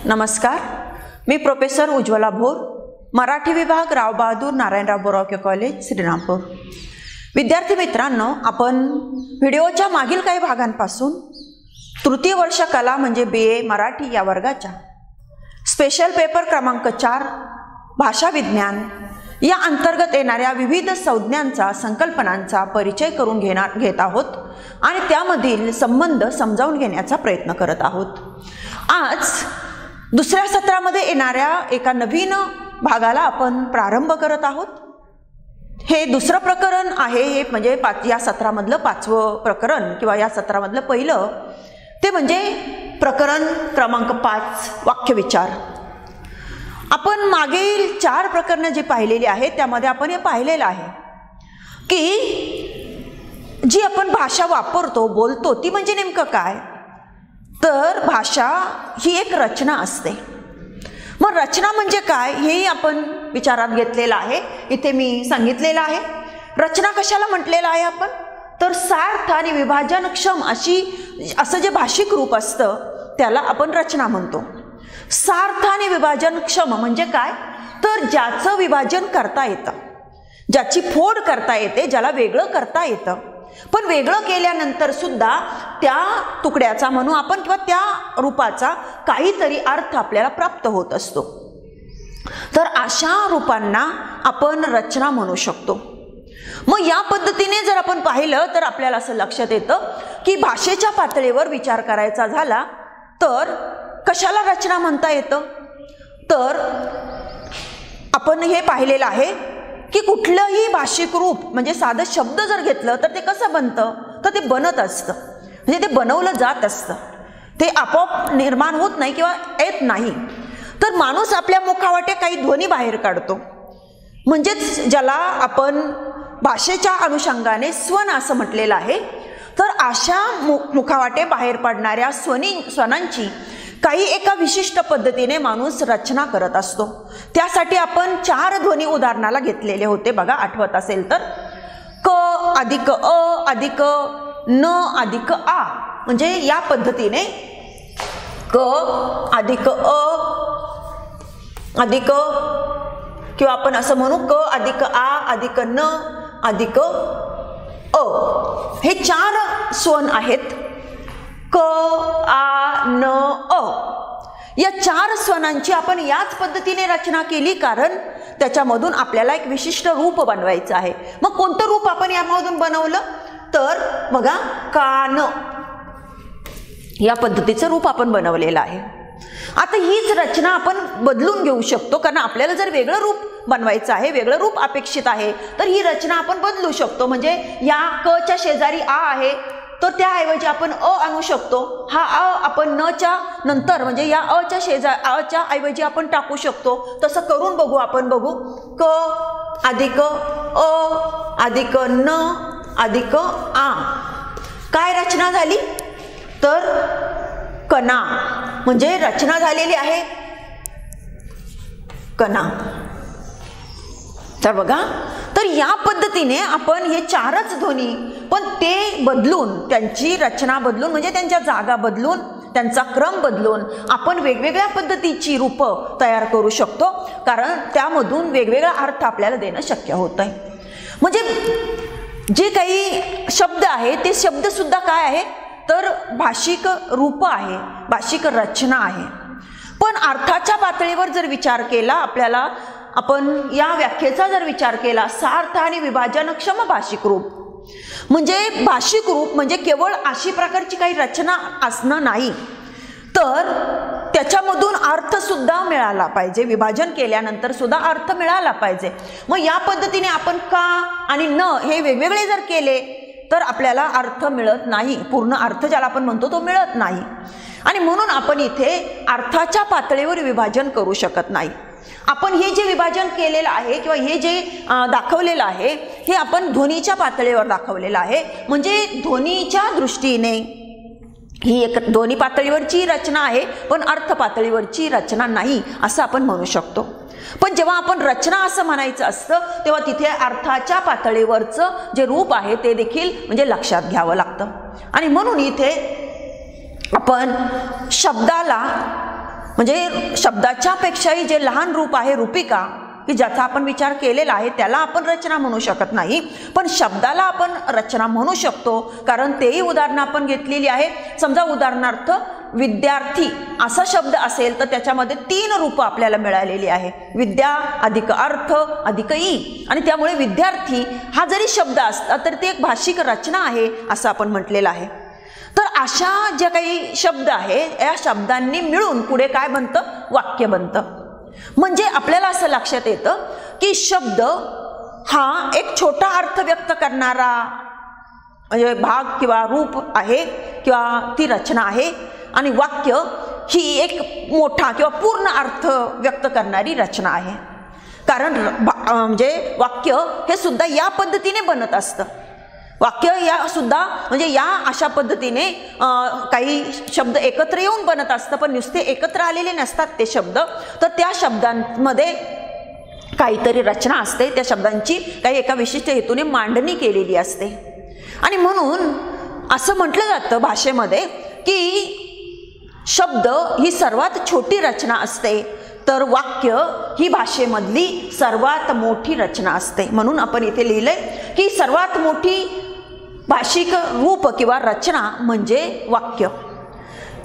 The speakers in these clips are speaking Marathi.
नमस्कार, मी प्रोफेसर उज्ज्वला भोर, मराठी विभाग राव बहादूर नारायणराव बोरावके कॉलेज श्रीरामपूर। विद्यार्थी मित्रांनो, आपण व्हिडिओच्या मागील काही भागांपासून तृतीय वर्ष कला म्हणजे BA मराठी या वर्गाच्या स्पेशल पेपर क्रमांक 4 भाषा विज्ञान या अंतर्गत येणाऱ्या विविध संज्ञांचा संकल्पनांचा परिचय करून घेत आहोत आणि त्यामधील संबंध समजावून घेण्याचा प्रयत्न करत आहोत। आज दुसऱ्या सत्रामध्ये येणाऱ्या एका नवीन भागाला आपण प्रारंभ करत आहोत। हे दुसरं प्रकरण आहे, हे म्हणजे या सत्रामधलं 5वं प्रकरण किंवा या सत्रामधलं पहिलं ते म्हणजे प्रकरण क्रमांक 5 वाक्यविचार। आपण मागील 4 प्रकरणे जी पाहिलेली आहेत त्यामध्ये आपण हे पाहिलेलं आहे की जी आपण भाषा वापरतो बोलतो ती म्हणजे नेमकं काय, तर भाषा ही एक रचना असते। मग रचना म्हणजे काय हेही आपण विचारात घेतलेलं आहे। इथे मी सांगितलेलं आहे रचना कशाला म्हटलेलं आहे आपण, तर सार्थ आणि विभाजनक्षम असं जे भाषिक रूप असतं त्याला आपण रचना म्हणतो। सार्थ आणि विभाजनक्षम म्हणजे काय, तर ज्याचं विभाजन करता येतं, ज्याची फोड करता येते, ज्याला वेगळं करता येतं, पण वेगळं केल्यानंतर सुद्धा त्या तुकड्याचा म्हणू आपण किंवा त्या रूपाचा काहीतरी अर्थ आपल्याला प्राप्त होत असतो, तर अशा रूपांना आपण रचना म्हणू शकतो। मग या पद्धतीने जर आपण पाहिलं तर आपल्याला असं लक्षात येतं की भाषेच्या पातळीवर विचार करायचा झाला तर कशाला रचना म्हणता येतं, तर आपण हे पाहिलेलं आहे की कुठलंही भाषिक रूप म्हणजे साधं शब्द जर घेतलं तर ते कसं बनतं, तर ते बनत असतं, म्हणजे ते बनवलं जात असतं, ते आपोआप निर्माण होत नाही किंवा येत नाही। तर माणूस आपल्या मुखावाटे काही ध्वनी बाहेर काढतो, म्हणजेच ज्याला आपण भाषेच्या अनुषंगाने स्वन असं म्हटलेलं आहे। तर अशा मुखावाटे बाहेर पडणाऱ्या स्वनांची काही एका विशिष्ट पद्धतीने माणूस रचना करत असतो। त्यासाठी आपण 4 ध्वनी उदाहरणाला घेतलेले होते बघा, आठवत असेल तर क अधिक अ अधिक न अधिक आ, म्हणजे या पद्धतीने क अधिक अ अधिक किंवा आपण असं म्हणू क अधिक आ अधिक न अधिक अ, हे 4 स्वन आहेत। क आ न अ या 4 स्वनांची आपण याच पद्धतीने रचना केली, कारण त्याच्यामधून आपल्याला एक विशिष्ट रूप बनवायचं आहे। मग कोणतं रूप आपण यामधून बनवलं, तर बघा कान या पद्धतीचं रूप आपण बनवलेलं आहे। आता हीच रचना आपण बदलून घेऊ शकतो, कारण आपल्याला जर वेगळं रूप बनवायचं आहे, वेगळं रूप अपेक्षित आहे, तर ही रचना आपण बदलू शकतो। म्हणजे या क च्या शेजारी आ आहे तर त्याऐवजी आपण अ आणू शकतो, हा अ आपण न च्या नंतर म्हणजे या अ च्या अ च्या ऐवजी आपण टाकू शकतो। तसं करून बघू, आपण बघू क अधिक अ अधिक न अधिक आ, काय रचना झाली, तर कणा, म्हणजे रचना झालेली आहे कणा। तर बघा, तर या पद्धतीने आपण हे 4च ध्वनी पण ते बदलून, त्यांची रचना बदलून म्हणजे त्यांच्या जागा बदलून, त्यांचा क्रम बदलून आपण वेगवेगळ्या पद्धतीची रूपं तयार करू शकतो, कारण त्यामधून वेगवेगळा अर्थ आपल्याला देणं शक्य होत आहे। म्हणजे जे काही शब्द आहे ते शब्द सुद्धा काय आहे, तर भाषिक रूप आहे, भाषिक रचना आहे। पण अर्थाच्या पातळीवर जर विचार केला, आपल्याला आपण या व्याख्येचा जर विचार केला, सार्थ आणि विभाजनक्षम भाषिक रूप म्हणजे भाषिक रूप म्हणजे केवळ अशी प्रकारची काही रचना असणं नाही, तर त्याच्यामधून अर्थ सुद्धा मिळाला पाहिजे, विभाजन केल्यानंतर सुद्धा अर्थ मिळाला पाहिजे। मग या पद्धतीने आपण का आणि न हे वेगवेगळे जर केले तर आपल्याला अर्थ मिळत नाही, पूर्ण अर्थ ज्याला आपण म्हणतो तो मिळत नाही, आणि म्हणून आपण इथे अर्थाच्या पातळीवर विभाजन करू शकत नाही। आपण हे जे विभाजन केलेलं आहे किंवा हे जे दाखवलेलं आहे हे आपण ध्वनीच्या पातळीवर दाखवलेलं आहे, म्हणजे ध्वनीच्या दृष्टीने ही एक ध्वनी पातळीवरची रचना आहे पण अर्थ पातळीवरची रचना नाही असं आपण म्हणू शकतो। पण जेव्हा आपण रचना असं म्हणायचं असतं तेव्हा तिथे अर्थाच्या पातळीवरचं जे रूप आहे ते देखील म्हणजे लक्षात घ्यावं लागतं, आणि म्हणून इथे आपण शब्दाला म्हणजे शब्दाच्या पेक्षाही जे लहान रूप आहे रूपिका, की ज्याचा आपण विचार केलेला आहे, त्याला आपण रचना म्हणू शकत नाही, पण शब्दाला आपण रचना म्हणू शकतो. कारण तेही उदाहरणं आपण घेतलेली आहेत. समजा उदाहरणार्थ विद्यार्थी असा शब्द असेल तर त्याच्यामध्ये 3 रूपं आपल्याला मिळालेली आहे, विद्या अधिक अर्थ अधिक ई, आणि त्यामुळे विद्यार्थी हा जरी शब्द असला तर ते एक भाषिक रचना आहे असं आपण म्हटलेलं आहे. तर अशा ज्या काही शब्द आहेत या शब्दांनी मिळून पुढे काय बनतं, वाक्य बनतं. म्हणजे आपल्याला असं लक्षात येतं की शब्द हा एक छोटा अर्थ व्यक्त करणारा म्हणजे भाग किंवा रूप आहे किंवा ती रचना आहे, आणि वाक्य ही एक मोठा किंवा पूर्ण अर्थ व्यक्त करणारी रचना आहे. कारण म्हणजे वाक्य हे सुद्धा या पद्धतीने बनत असतं. वाक्य या सुद्धा म्हणजे या अशा पद्धतीने काही शब्द एकत्र येऊन बनत असतं, पण नुसते एकत्र आलेले नसतात ते शब्द. तर त्या शब्दांमध्ये काहीतरी रचना असते, त्या शब्दांची काही एका विशिष्ट हेतूने मांडणी केलेली असते. आणि म्हणून असं म्हटलं जातं भाषेमध्ये की शब्द ही सर्वात छोटी रचना असते, तर वाक्य ही भाषेमधली सर्वात मोठी रचना असते. म्हणून आपण इथे लिहिलंय की सर्वात मोठी भाषिक रूप किंवा रचना म्हणजे वाक्य.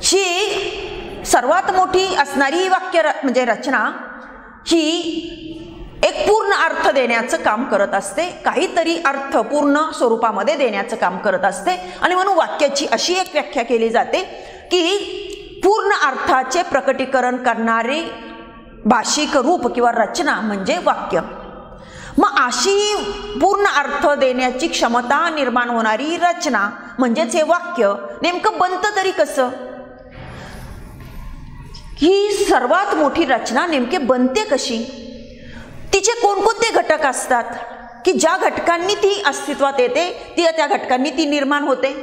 ही सर्वात मोठी असणारी वाक्य म्हणजे रचना ही एक पूर्ण अर्थ देण्याचं काम करत असते, काहीतरी अर्थ पूर्ण स्वरूपामध्ये देण्याचं काम करत असते. आणि म्हणून वाक्याची अशी एक व्याख्या केली जाते की पूर्ण अर्थाचे प्रकटीकरण करणारे भाषिक रूप किंवा रचना म्हणजे वाक्य. मग अशी पूर्ण अर्थ देण्याची क्षमता निर्माण होणारी रचना म्हणजेच हे वाक्य नेमकं बनतं तरी कसं? ही सर्वात मोठी रचना नेमके बनते कशी? तिचे कोणकोणते घटक असतात की ज्या घटकांनी ती अस्तित्वात येते, त्या घटकांनी ती निर्माण होते?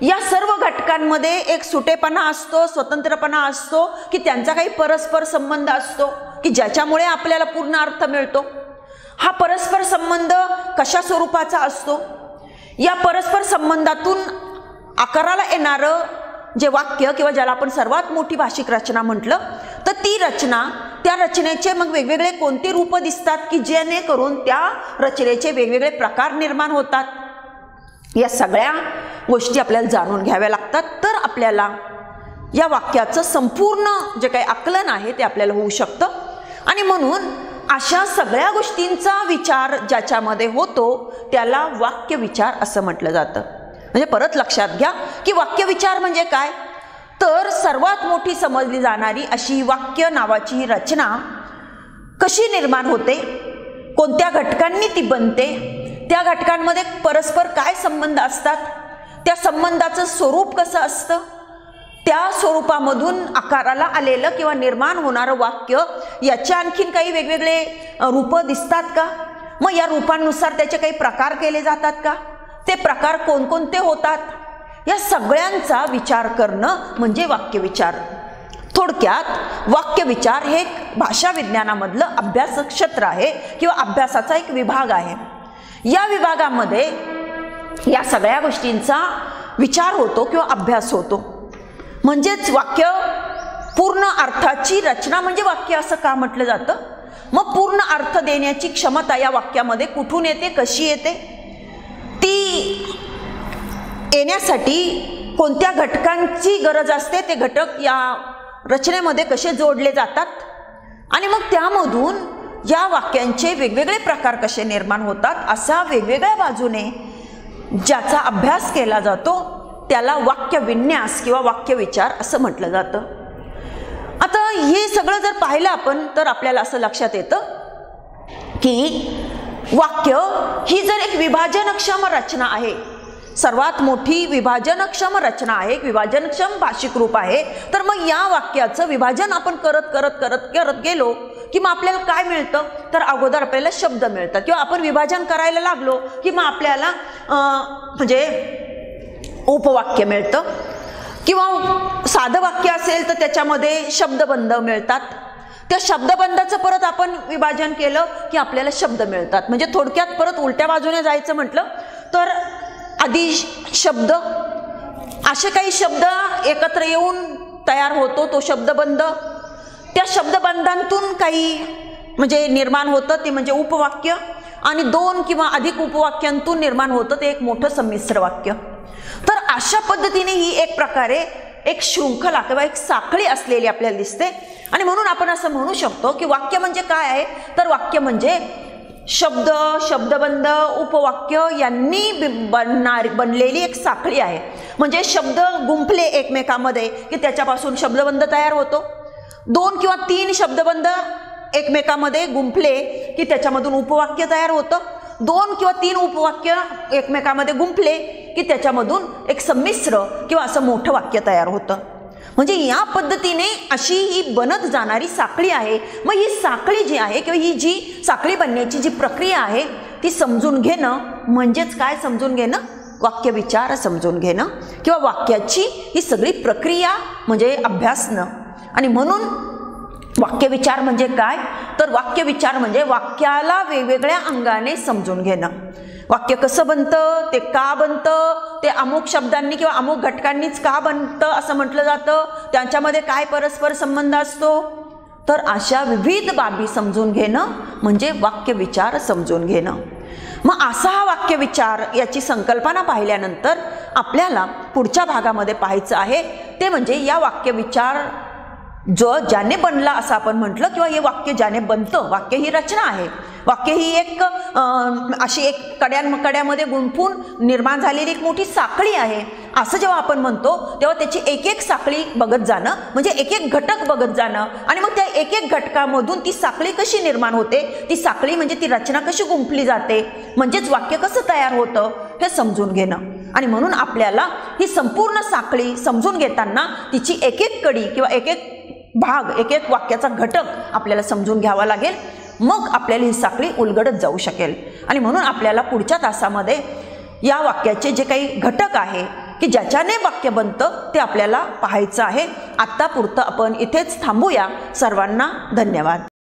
या सर्व घटकांमध्ये एक सुटेपणा असतो, स्वतंत्रपणा असतो की त्यांचा काही परस्पर संबंध असतो की ज्याच्यामुळे आपल्याला पूर्ण अर्थ मिळतो? हा परस्पर संबंध कशा स्वरूपाचा असतो? या परस्पर संबंधातून आकाराला येणारं जे वाक्य किंवा ज्याला आपण सर्वात मोठी भाषिक रचना म्हटलं, तर ती रचना, त्या रचनेचे मग वेगवेगळे कोणते रूप दिसतात की जेणेकरून त्या रचनेचे वेगवेगळे प्रकार निर्माण होतात? या सगळ्या गोष्टी आपल्याला जाणून घ्याव्या लागतात, तर आपल्याला या वाक्याचं संपूर्ण जे काही आकलन आहे ते आपल्याला होऊ शकतं. आणि म्हणून अशा सगळ्या गोष्टींचा विचार ज्याच्यामध्ये होतो त्याला वाक्य विचार असं म्हटलं जातं. म्हणजे परत लक्षात घ्या की वाक्य विचार म्हणजे काय, तर सर्वात मोठी समजली जाणारी अशी वाक्य नावाची ही रचना कशी निर्माण होते, कोणत्या घटकांनी ती बनते, त्या घटकांमध्ये परस्पर काय संबंध असतात, त्या संबंधाचं स्वरूप कसं असतं, त्या स्वरूपामधून आकाराला आलेलं किंवा निर्माण होणारं वाक्य याचे आणखीन काही वेगवेगळे रूप दिसतात का? मग या रूपांनुसार त्याचे काही प्रकार केले जातात का? ते प्रकार कोणकोणते होतात? या सगळ्यांचा विचार करणं म्हणजे वाक्य विचार. थोडक्यात वाक्य विचार हे एक भाषा विज्ञानामधलं अभ्यास क्षेत्र आहे किंवा अभ्यासाचा एक विभाग आहे. या विभागामध्ये या सगळ्या गोष्टींचा विचार होतो किंवा अभ्यास होतो. म्हणजेच वाक्य पूर्ण अर्थाची रचना म्हणजे वाक्य असं का म्हटलं जातं? मग पूर्ण अर्थ देण्याची क्षमता या वाक्यामध्ये कुठून येते, कशी येते? ती येण्यासाठी कोणत्या घटकांची गरज असते, ते घटक या रचनेमध्ये कसे जोडले जातात, आणि मग त्यामधून या वाक्यांचे वेगवेगळे प्रकार कसे निर्माण होतात, असा वेगवेगळ्या बाजूने ज्याचा अभ्यास केला जातो त्याला वाक्य विन्यास किंवा वाक्य विचार असं म्हटलं जातं. आता हे सगळं जर पाहिलं आपण तर आपल्याला असं लक्षात येतं की वाक्य ही जर एक विभाजनक्षम रचना आहे, सर्वात मोठी विभाजनक्षम रचना आहे, एक विभाजनक्षम भाषिक रूप आहे, तर मग या वाक्याचं विभाजन आपण करत करत करत करत गेलो की मग आपल्याला काय मिळतं, तर अगोदर आपल्याला शब्द मिळतात, किंवा आपण विभाजन करायला लागलो की मग आपल्याला म्हणजे उपवाक्य मिळतं, किंवा साधं वाक्य असेल तर त्याच्यामध्ये शब्दबंध मिळतात. त्या शब्दबंधाचं परत आपण विभाजन केलं की आपल्याला शब्द मिळतात. म्हणजे थोडक्यात परत उलट्या बाजूने जायचं म्हटलं तर आधी शब्द, असे काही शब्द एकत्र येऊन तयार होतो तो शब्दबंध, त्या शब्दबंधांतून काही म्हणजे निर्माण होतं ते म्हणजे उपवाक्य, आणि 2 किंवा अधिक उपवाक्यांतून निर्माण होतं ते एक मोठं संमिश्र वाक्य. तर अशा पद्धतीने ही एक प्रकारे एक शृंखला किंवा एक साखळी असलेली आपल्याला दिसते. आणि म्हणून आपण असं म्हणू शकतो की वाक्य म्हणजे काय आहे, तर वाक्य म्हणजे शब्द, शब्दबंध, उपवाक्य यांनी बनलेली एक साखळी आहे. म्हणजे शब्द गुंफले एकमेकांमध्ये की त्याच्यापासून शब्दबंध तयार होतो. 2 किंवा 3 शब्दबंध एकमेकांमध्ये गुंफले की त्याच्यामधून उपवाक्य तयार होतं. 2 किंवा 3 उपवाक्य एकमेकांमध्ये गुंफले की त्याच्यामधून एक संमिश्र किंवा असं मोठं वाक्य तयार होतं. म्हणजे या पद्धतीने अशी ही बनत जाणारी साखळी आहे. मग ही साखळी जी आहे किंवा ही जी साखळी बनण्याची जी प्रक्रिया आहे ती समजून घेणं म्हणजेच काय समजून घेणं, वाक्यविचार समजून घेणं किंवा वाक्याची ही सगळी प्रक्रिया म्हणजे अभ्यासणं. आणि म्हणून वाक्यविचार म्हणजे काय, तर वाक्यविचार म्हणजे वाक्याला वेगवेगळ्या अंगाने समजून घेणं. वाक्य कसं बनतं, ते का बनतं, ते अमुक शब्दांनी किंवा अमुक घटकांनीच का बनतं असं म्हटलं जातं, त्यांच्यामध्ये काय परस्पर संबंध असतो. तर अशा विविध बाबी समजून घेणं म्हणजे वाक्यविचार समजून घेणं. मग असा हा वाक्यविचार याची संकल्पना पाहिल्यानंतर आपल्याला पुढच्या भागामध्ये पाहायचं आहे ते म्हणजे या वाक्यविचार जो ज्याने बनला असं आपण म्हटलं किंवा हे वाक्य ज्याने बनतं, वाक्य ही रचना आहे, वाक्य ही एक अशी एक कड्यामध्ये गुंफून निर्माण झालेली एक मोठी साखळी आहे असं जेव्हा आपण म्हणतो तेव्हा त्याची एक एक साखळी बघत जाणं म्हणजे एक एक घटक बघत जाणं आणि मग त्या एक एक घटकामधून ती साखळी कशी निर्माण होते, ती साखळी म्हणजे ती रचना कशी गुंफली जाते, म्हणजेच वाक्य कसं तयार होतं हे समजून घेणं. आणि म्हणून आपल्याला ही संपूर्ण साखळी समजून घेताना तिची एक एक कडी किंवा एक एक भाग, एक एक वाक्याचा घटक आपल्याला समजून घ्यावा लागेल. मग आपल्याला ही साखळी उलगडत जाऊ शकेल. आणि म्हणून आपल्याला पुढच्या तासामध्ये या वाक्याचे जे काही घटक आहे की ज्याच्याने वाक्य बनतं ते आपल्याला पाहायचं आहे. आत्तापुरतं आपण इथेच थांबूया. सर्वांना धन्यवाद.